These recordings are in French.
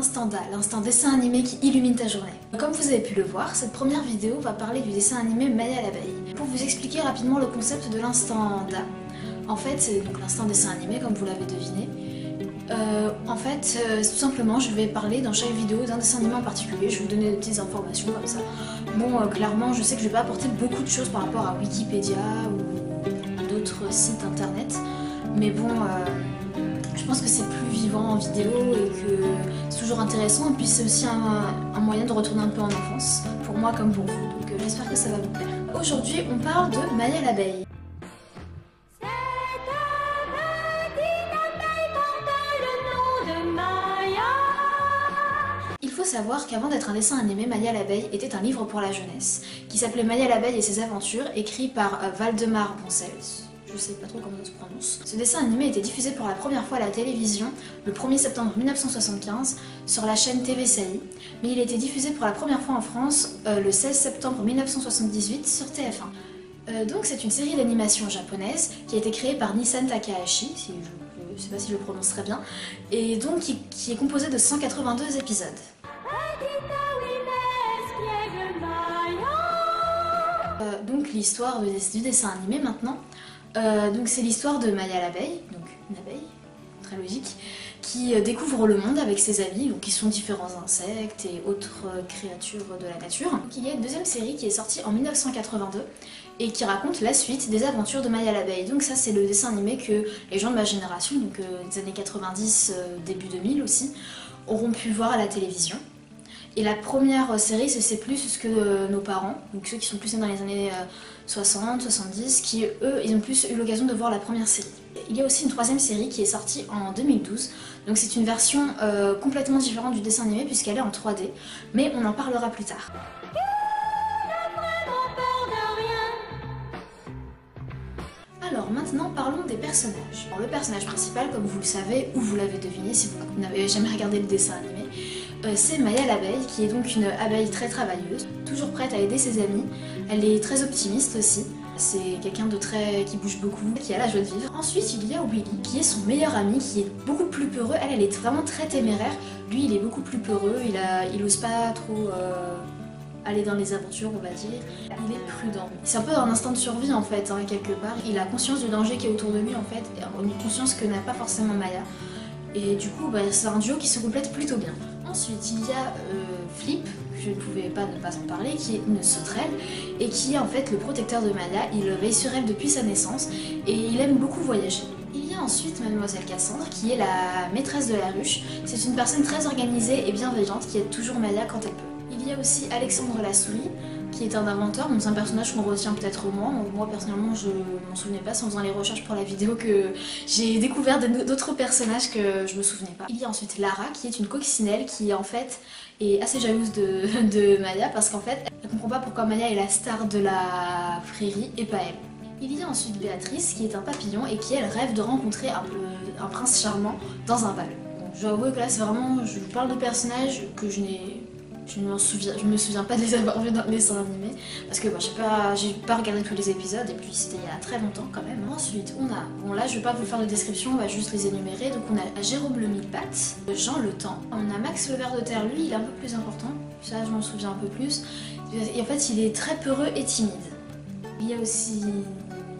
l'instant DA, l'instant dessin animé qui illumine ta journée. Comme vous avez pu le voir, cette première vidéo va parler du dessin animé Maya l'abeille. Pour vous expliquer rapidement le concept de l'instant DA, en fait c'est donc l'instant dessin animé comme vous l'avez deviné. Tout simplement je vais parler dans chaque vidéo d'un dessin animé en particulier, je vais vous donner des petites informations comme ça. Bon, clairement je sais que je vais pas apporter beaucoup de choses par rapport à Wikipédia ou d'autres sites internet, mais bon, je pense que c'est plus vivant en vidéo et que c'est toujours intéressant, et puis c'est aussi un moyen de retourner un peu en enfance, pour moi comme pour vous, donc j'espère que ça va vous plaire. Aujourd'hui on parle de Maya l'abeille. Il faut savoir qu'avant d'être un dessin animé, Maya l'abeille était un livre pour la jeunesse, qui s'appelait Maya l'abeille et ses aventures, écrit par Waldemar Ponsels. Je sais pas trop comment ça se prononce. Ce dessin animé était diffusé pour la première fois à la télévision le 1er septembre 1975 sur la chaîne TV Sailly, mais il a été diffusé pour la première fois en France le 16 septembre 1978 sur TF1. Donc c'est une série d'animation japonaise qui a été créée par Nissan Takahashi, je sais pas si je le prononce très bien, et donc qui est composée de 182 épisodes. Donc l'histoire du dessin animé maintenant. Donc c'est l'histoire de Maya l'abeille, donc une abeille, très logique, qui découvre le monde avec ses amis, donc qui sont différents insectes et autres créatures de la nature. Donc, il y a une deuxième série qui est sortie en 1982 et qui raconte la suite des aventures de Maya l'abeille. Donc ça c'est le dessin animé que les gens de ma génération, donc des années 90, début 2000 aussi, auront pu voir à la télévision. Et la première série, c'est plus ce que nos parents, donc ceux qui sont plus nés dans les années 60, 70, qui eux, ils ont plus eu l'occasion de voir la première série. Il y a aussi une troisième série qui est sortie en 2012, donc c'est une version complètement différente du dessin animé puisqu'elle est en 3D, mais on en parlera plus tard. Alors maintenant parlons des personnages. Alors, le personnage principal, comme vous le savez, ou vous l'avez deviné si vous n'avez jamais regardé le dessin animé, c'est Maya l'abeille, qui est donc une abeille très travailleuse, toujours prête à aider ses amis. Elle est très optimiste aussi. C'est quelqu'un de qui bouge beaucoup, qui a la joie de vivre. Ensuite, il y a Willy, qui est son meilleur ami, qui est beaucoup plus peureux. Elle est vraiment très téméraire. Lui, il est beaucoup plus peureux. Il ose pas trop aller dans les aventures, on va dire. Il est prudent. C'est un peu un instinct de survie en fait, hein, quelque part. Il a conscience du danger qui est autour de lui en fait, et une conscience que n'a pas forcément Maya. Et du coup, c'est un duo qui se complète plutôt bien. Ensuite, il y a Flip, je ne pouvais pas ne pas en parler, qui est une sauterelle et qui est en fait le protecteur de Maya. Il veille sur elle depuis sa naissance et il aime beaucoup voyager. Il y a ensuite Mademoiselle Cassandre, qui est la maîtresse de la ruche. C'est une personne très organisée et bienveillante qui aide toujours Maya quand elle peut. Il y a aussi Alexandre la souris, qui est un inventeur, donc c'est un personnage qu'on retient peut-être moins. Moi personnellement je m'en souvenais pas, c'est en faisant les recherches pour la vidéo que j'ai découvert d'autres personnages que je me souvenais pas. Il y a ensuite Lara, qui est une coccinelle qui en fait est assez jalouse de Maya, parce qu'en fait elle comprend pas pourquoi Maya est la star de la prairie et pas elle. Il y a ensuite Béatrice, qui est un papillon et qui elle rêve de rencontrer un prince charmant dans un bal. Donc, je dois avouer que là c'est vraiment, je vous parle de personnages que je me souviens pas de les avoir vus dans le dessin animé, parce que bon, j'ai pas regardé tous les épisodes, et puis c'était il y a très longtemps quand même. Ensuite on a, bon là je vais pas vous faire de description, on va juste les énumérer. Donc on a Jérôme le mille-pattes, Jean le temps, on a Max le ver de terre, lui il est un peu plus important, ça je m'en souviens un peu plus, et en fait il est très peureux et timide. Il y a aussi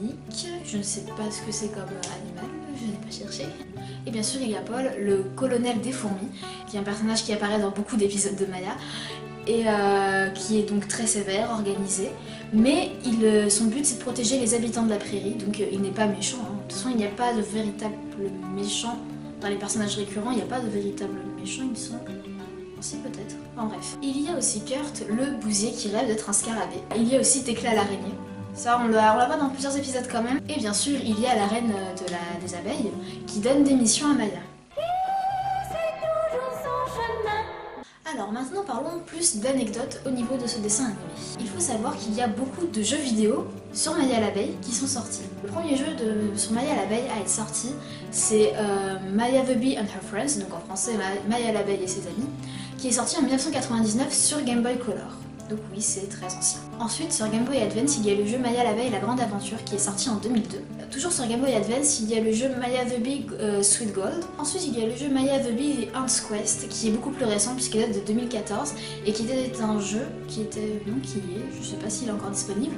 Nick, je ne sais pas ce que c'est comme animal, je n'ai pas cherché. Et bien sûr il y a Paul, le colonel des fourmis, qui est un personnage qui apparaît dans beaucoup d'épisodes de Maya, et qui est donc très sévère, organisé, mais son but c'est de protéger les habitants de la prairie, donc il n'est pas méchant, hein. De toute façon il n'y a pas de véritable méchant dans les personnages récurrents, il n'y a pas de véritable méchant il me semble. Si peut-être, enfin bref. Il y a aussi Kurt, le bousier qui rêve d'être un scarabée. Il y a aussi Tekla l'araignée. Ça, on la voit dans plusieurs épisodes quand même. Et bien sûr, il y a la reine des abeilles qui donne des missions à Maya. Alors maintenant, parlons plus d'anecdotes au niveau de ce dessin animé. Il faut savoir qu'il y a beaucoup de jeux vidéo sur Maya l'abeille qui sont sortis. Le premier jeu sur Maya l'abeille à être sorti, c'est Maya the Bee and Her Friends, donc en français Maya l'abeille et ses amis, qui est sorti en 1999 sur Game Boy Color. Donc oui, c'est très ancien. Ensuite, sur Game Boy Advance, il y a le jeu Maya l'abeille et la grande aventure qui est sorti en 2002. Toujours sur Game Boy Advance, il y a le jeu Maya the Big Sweet Gold. Ensuite, il y a le jeu Maya the Big Ant's Quest qui est beaucoup plus récent puisqu'il date de 2014 et qui était un jeu qui était, non, qui est, je sais pas s'il est encore disponible,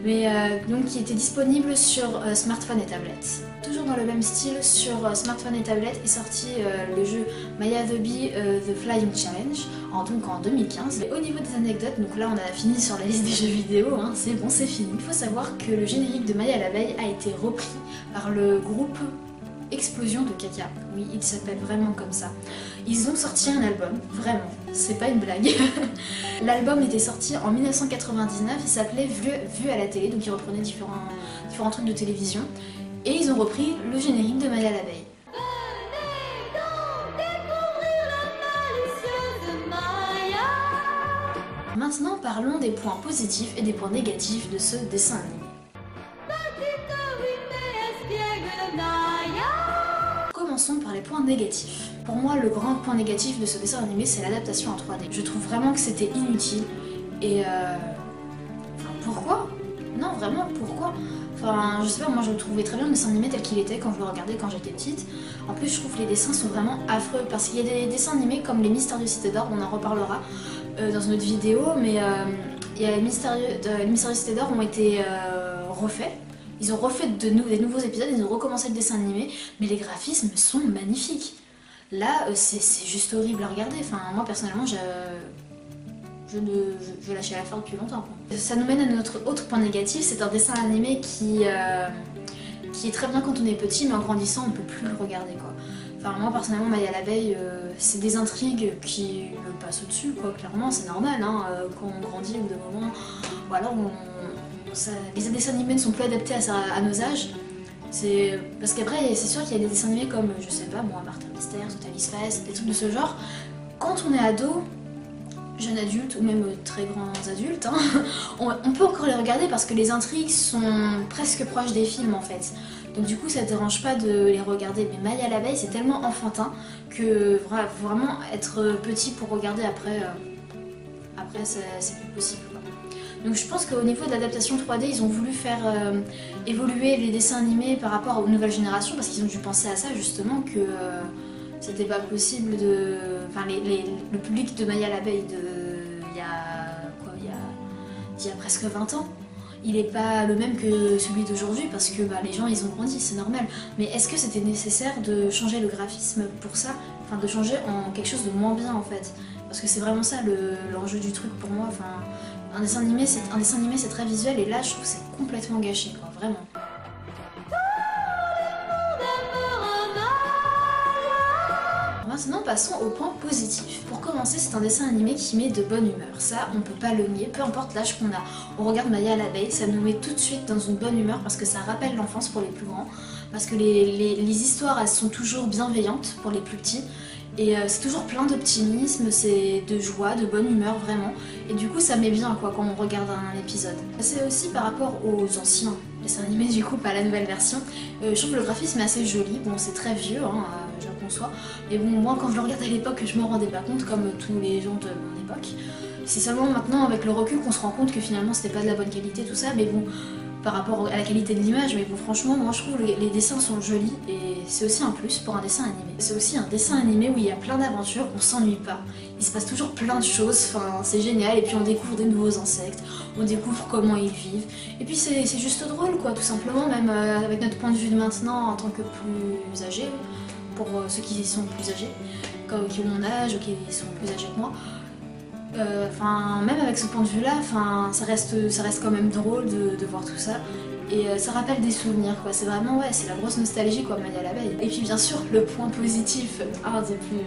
mais donc qui était disponible sur smartphone et tablette. Toujours dans le même style, sur smartphone et tablette est sorti le jeu Maya the Bee The Flying Challenge donc en 2015. Et au niveau des anecdotes, donc là on a fini sur la liste des jeux vidéo, hein, c'est bon, c'est fini. Il faut savoir que le générique de Maya l'abeille a été repris par le groupe Explosion de Caca. Oui, il s'appelle vraiment comme ça. Ils ont sorti un album, vraiment, c'est pas une blague. L'album était sorti en 1999, il s'appelait Vue à la télé, donc il reprenait différents trucs de télévision. Et ils ont repris le générique de Maya l'abeille. Maintenant parlons des points positifs et des points négatifs de ce dessin animé. Commençons par les points négatifs. Pour moi, le grand point négatif de ce dessin animé, c'est l'adaptation en 3D. Je trouve vraiment que c'était inutile et enfin, pourquoi? Non, vraiment, pourquoi? Enfin, je sais pas, moi je trouvais très bien le dessin animé tel qu'il était quand je le regardais quand j'étais petite. En plus, je trouve que les dessins sont vraiment affreux parce qu'il y a des dessins animés comme Les Mystérieuses Cités d'Or, on en reparlera dans une autre vidéo, mais il y a les Mystérieuses Cités d'Or ont été refaits. Ils ont refait des nouveaux épisodes, ils ont recommencé le dessin animé, mais les graphismes sont magnifiques. Là, c'est juste horrible à regarder. Enfin, moi personnellement, je lâchais l'affaire depuis longtemps, quoi. Ça nous mène à notre autre point négatif, c'est un dessin animé qui est très bien quand on est petit, mais en grandissant on ne peut plus le regarder, quoi. Enfin, moi personnellement, Maya l'abeille, c'est des intrigues qui me passent au-dessus, quoi. Clairement, c'est normal, hein, quand on grandit au bout d'un moment, voilà, les dessins animés ne sont plus adaptés à nos âges. Parce qu'après, c'est sûr qu'il y a des dessins animés comme, je sais pas, moi, Martin Mystère, Totalis Fest, des trucs de ce genre. Quand on est ado, jeune adulte ou même très grands adultes, hein, on peut encore les regarder parce que les intrigues sont presque proches des films en fait. Donc du coup ça ne dérange pas de les regarder, mais Maya l'abeille c'est tellement enfantin que faut vraiment être petit pour regarder après c'est plus possible, quoi. Donc je pense qu'au niveau de l'adaptation 3D, ils ont voulu faire évoluer les dessins animés par rapport aux nouvelles générations parce qu'ils ont dû penser à ça justement que c'était pas possible de... Enfin, le public de Maya l'abeille il y a presque 20 ans, il n'est pas le même que celui d'aujourd'hui parce que les gens ils ont grandi, c'est normal. Mais est-ce que c'était nécessaire de changer le graphisme pour ça? Enfin, de changer en quelque chose de moins bien en fait? Parce que c'est vraiment ça l'enjeu du truc pour moi. Enfin, un dessin animé c'est très visuel et là je trouve que c'est complètement gâché, quoi, vraiment. Maintenant passons au point positif. Pour commencer, c'est un dessin animé qui met de bonne humeur. Ça, on peut pas le nier, peu importe l'âge qu'on a. On regarde Maya l'abeille, ça nous met tout de suite dans une bonne humeur parce que ça rappelle l'enfance pour les plus grands. Parce que les histoires, elles sont toujours bienveillantes pour les plus petits. Et c'est toujours plein d'optimisme, c'est de joie, de bonne humeur vraiment. Et du coup ça met bien, quoi, quand on regarde un épisode. C'est aussi par rapport aux anciens dessins animés, du coup pas la nouvelle version. Je trouve que le graphisme est assez joli, bon c'est très vieux, hein, je le conçois. Mais bon, moi quand je le regarde à l'époque je m'en rendais pas compte, comme tous les gens de mon époque. C'est seulement maintenant avec le recul qu'on se rend compte que finalement c'était pas de la bonne qualité tout ça, mais bon, par rapport à la qualité de l'image, mais bon franchement moi je trouve les dessins sont jolis et c'est aussi un plus pour un dessin animé. C'est aussi un dessin animé où il y a plein d'aventures, on s'ennuie pas. Il se passe toujours plein de choses, enfin c'est génial, et puis on découvre des nouveaux insectes, on découvre comment ils vivent, et puis c'est juste drôle, quoi, tout simplement, même avec notre point de vue de maintenant en tant que plus âgé, pour ceux qui sont plus âgés, qui ont mon âge ou qui sont plus âgés que moi. Enfin, même avec ce point de vue-là, ça reste quand même drôle de voir tout ça. Et ça rappelle des souvenirs, quoi. C'est vraiment, ouais, c'est la grosse nostalgie, quoi, Maya l'abeille. Et puis bien sûr, le point positif,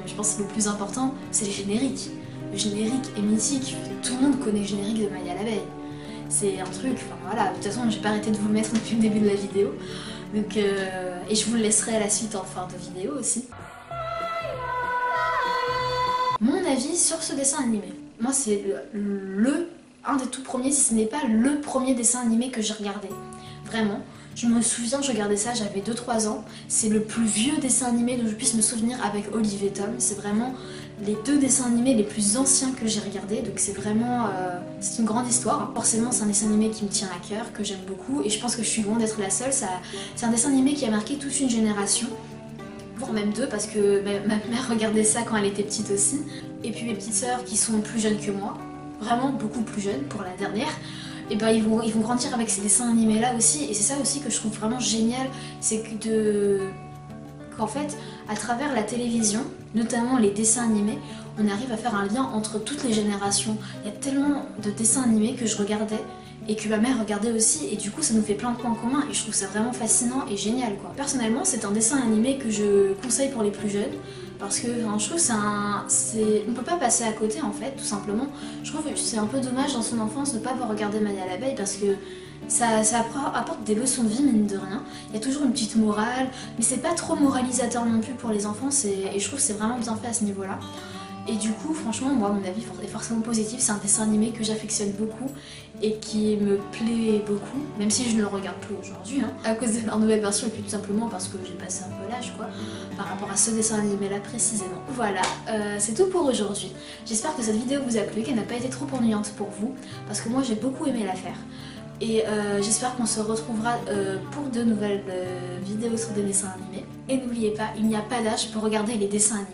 je pense que le plus important, c'est les génériques. Le générique est mythique, tout le monde connaît le générique de Maya l'abeille. C'est un truc, enfin voilà, de toute façon, j'ai pas arrêté de vous le mettre depuis le début de la vidéo. Donc, et je vous le laisserai à la suite en fin de vidéo aussi. Mon avis sur ce dessin animé. Moi, c'est un des tout premiers, si ce n'est pas le premier dessin animé que j'ai regardé. Vraiment. Je me souviens, je regardais ça, j'avais 2-3 ans. C'est le plus vieux dessin animé dont je puisse me souvenir avec Olive et Tom. C'est vraiment les 2 dessins animés les plus anciens que j'ai regardés, donc c'est vraiment c'est une grande histoire. Forcément c'est un dessin animé qui me tient à cœur, que j'aime beaucoup, et je pense que je suis loin d'être la seule. C'est un dessin animé qui a marqué toute une génération, voire même 2, parce que ma mère regardait ça quand elle était petite aussi, et puis mes petites sœurs qui sont plus jeunes que moi, vraiment beaucoup plus jeunes pour la dernière, et ben ils vont grandir avec ces dessins animés là aussi, et c'est ça aussi que je trouve vraiment génial, c'est qu'en fait, à travers la télévision, notamment les dessins animés, on arrive à faire un lien entre toutes les générations. Il y a tellement de dessins animés que je regardais et que ma mère regardait aussi, et du coup ça nous fait plein de points communs et je trouve ça vraiment fascinant et génial quoi. Personnellement, c'est un dessin animé que je conseille pour les plus jeunes parce que enfin, je trouve on peut pas passer à côté en fait, tout simplement. Je trouve que c'est un peu dommage dans son enfance de ne pas avoir regardé Maya l'abeille parce que ça apporte des leçons de vie, mine de rien. Il y a toujours une petite morale, mais c'est pas trop moralisateur non plus pour les enfants, et je trouve que c'est vraiment bien fait à ce niveau-là. Et du coup, franchement, moi, mon avis est forcément positif. C'est un dessin animé que j'affectionne beaucoup et qui me plaît beaucoup, même si je ne le regarde plus aujourd'hui, hein, à cause de leur nouvelle version, et puis tout simplement parce que j'ai passé un peu l'âge, quoi, par rapport à ce dessin animé-là précisément. Voilà, c'est tout pour aujourd'hui. J'espère que cette vidéo vous a plu, qu'elle n'a pas été trop ennuyante pour vous, parce que moi, j'ai beaucoup aimé la faire. Et j'espère qu'on se retrouvera pour de nouvelles vidéos sur des dessins animés. Et n'oubliez pas, il n'y a pas d'âge pour regarder les dessins animés.